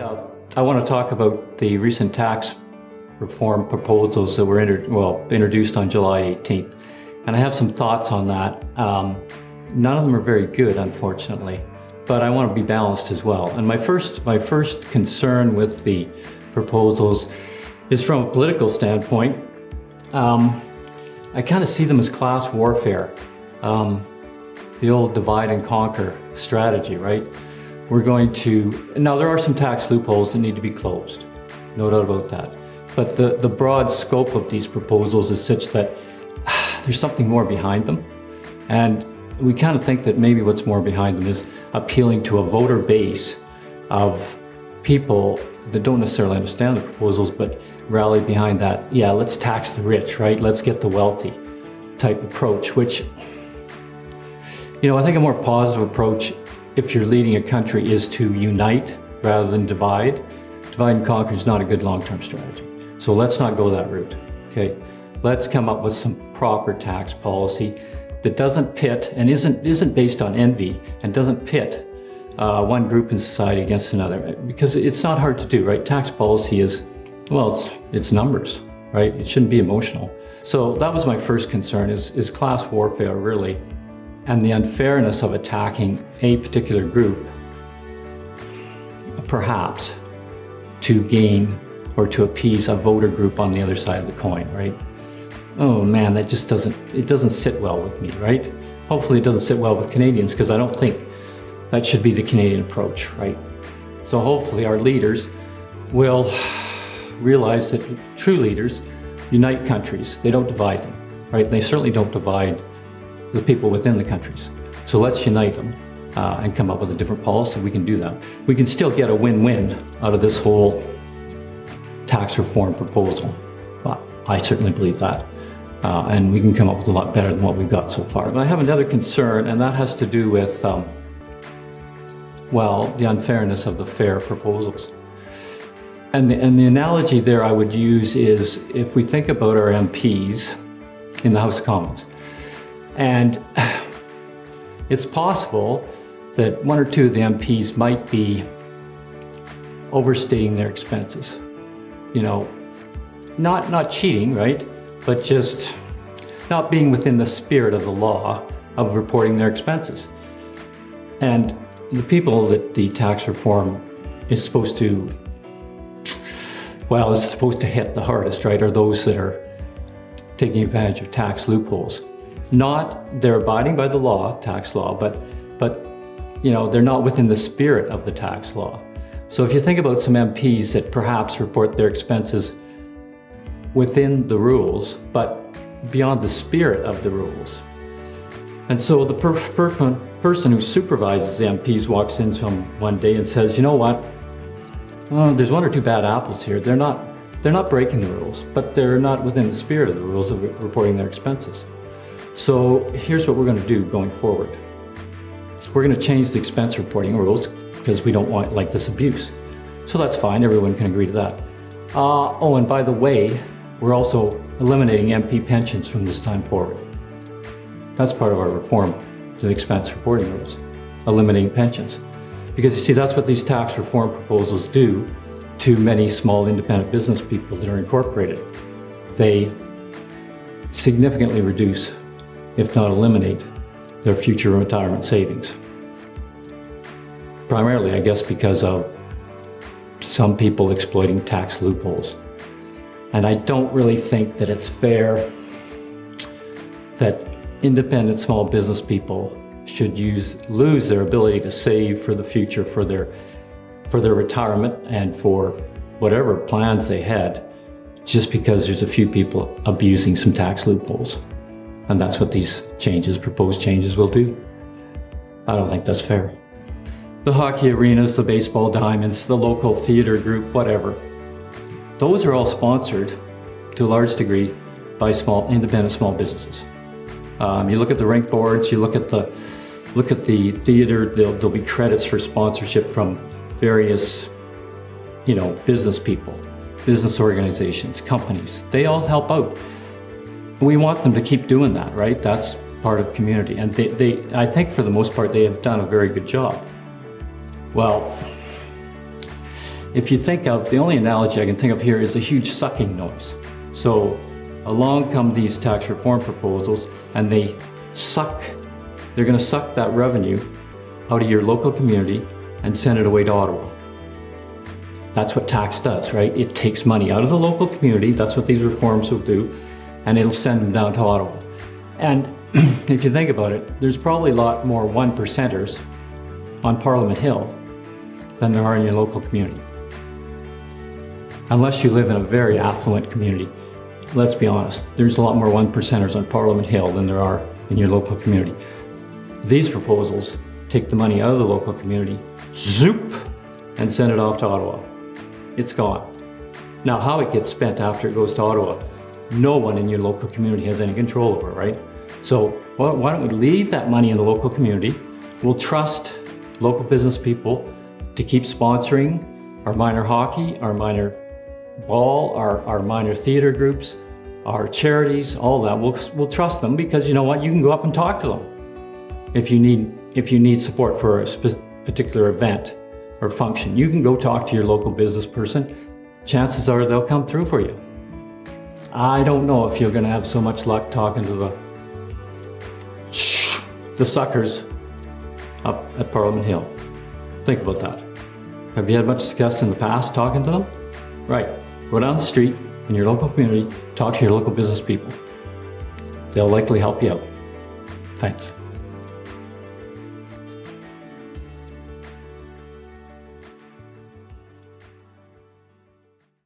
I want to talk about the recent tax reform proposals that were introduced on July 18th. And I have some thoughts on that. None of them are very good, unfortunately, but I want to be balanced as well. And my first concern with the proposals is from a political standpoint. I kind of see them as class warfare. The old divide and conquer strategy, right? Now there are some tax loopholes that need to be closed, no doubt about that. But the broad scope of these proposals is such that there's something more behind them. And we kind of think that maybe what's more behind them is appealing to a voter base of people that don't necessarily understand the proposals, but rally behind that, yeah, let's tax the rich, right? Let's get the wealthy type approach, which, I think a more positive approach if you're leading a country is to unite rather than divide. Divide and conquer is not a good long-term strategy. So let's not go that route, okay? Let's come up with some proper tax policy that doesn't pit and isn't based on envy and doesn't pit one group in society against another, because it's not hard to do, right? Tax policy is, well, it's numbers, right? It shouldn't be emotional. So that was my first concern is class warfare, really, and the unfairness of attacking a particular group, perhaps to gain or to appease a voter group on the other side of the coin, right? Oh man, it doesn't sit well with me, right? Hopefully it doesn't sit well with Canadians, because I don't think that should be the Canadian approach, right? So hopefully our leaders will realize that true leaders unite countries. They don't divide them, right? They certainly don't divide the people within the countries. So let's unite them and come up with a different policy. We can do that. We can still get a win-win out of this whole tax reform proposal. Well, I certainly believe that. And we can come up with a lot better than what we've got so far. But I have another concern, and that has to do with, the unfairness of the fair proposals. And the analogy there I would use is, if we think about our MPs in the House of Commons, and it's possible that one or two of the MPs might be overstating their expenses. Not cheating, right? But just not being within the spirit of the law of reporting their expenses. And the people that the tax reform is supposed to hit the hardest, right, are those that are taking advantage of tax loopholes. They're abiding by the law, tax law, but they're not within the spirit of the tax law. So if you think about some MPs that perhaps report their expenses within the rules, but beyond the spirit of the rules. And so the person who supervises the MPs walks into them one day and says, you know what, there's one or two bad apples here. They're not breaking the rules, but they're not within the spirit of the rules of reporting their expenses. So here's what we're going to do going forward. We're going to change the expense reporting rules because we don't want this abuse. So that's fine, everyone can agree to that. And by the way, we're also eliminating MP pensions from this time forward. That's part of our reform to the expense reporting rules, eliminating pensions. Because you see, that's what these tax reform proposals do to many small independent business people that are incorporated. They significantly reduce, if not eliminate, their future retirement savings. Primarily, I guess, because of some people exploiting tax loopholes. And I don't really think that it's fair that independent small business people should lose their ability to save for the future, for their retirement and for whatever plans they had, just because there's a few people abusing some tax loopholes. And that's what these proposed changes will do. I don't think that's fair. The hockey arenas, the baseball diamonds, the local theater group, whatever. Those are all sponsored to a large degree by independent small businesses. You look at the rink boards, you look at the theater, there'll be credits for sponsorship from various, business people, business organizations, companies. They all help out. We want them to keep doing that, right? That's part of community. And I think for the most part, they have done a very good job. Well, if you think of, the only analogy I can think of here is a huge sucking noise. So along come these tax reform proposals and they're going to suck that revenue out of your local community and send it away to Ottawa. That's what tax does, right? It takes money out of the local community, that's what these reforms will do, and it'll send them down to Ottawa. And if you think about it, there's probably a lot more 1%ers on Parliament Hill than there are in your local community. Unless you live in a very affluent community. Let's be honest, there's a lot more 1%ers on Parliament Hill than there are in your local community. These proposals take the money out of the local community, zoop, and send it off to Ottawa. It's gone. Now, how it gets spent after it goes to Ottawa, no one in your local community has any control over, right? So why don't we leave that money in the local community? We'll trust local business people to keep sponsoring our minor hockey, our minor ball, our minor theater groups, our charities, all that. We'll trust them because you know what? You can go up and talk to them. If you need support for a particular event or function, you can go talk to your local business person. Chances are they'll come through for you. I don't know if you're going to have so much luck talking to the suckers up at Parliament Hill. Think about that. Have you had much success in the past talking to them? Right. Go down the street in your local community, talk to your local business people. They'll likely help you out. Thanks.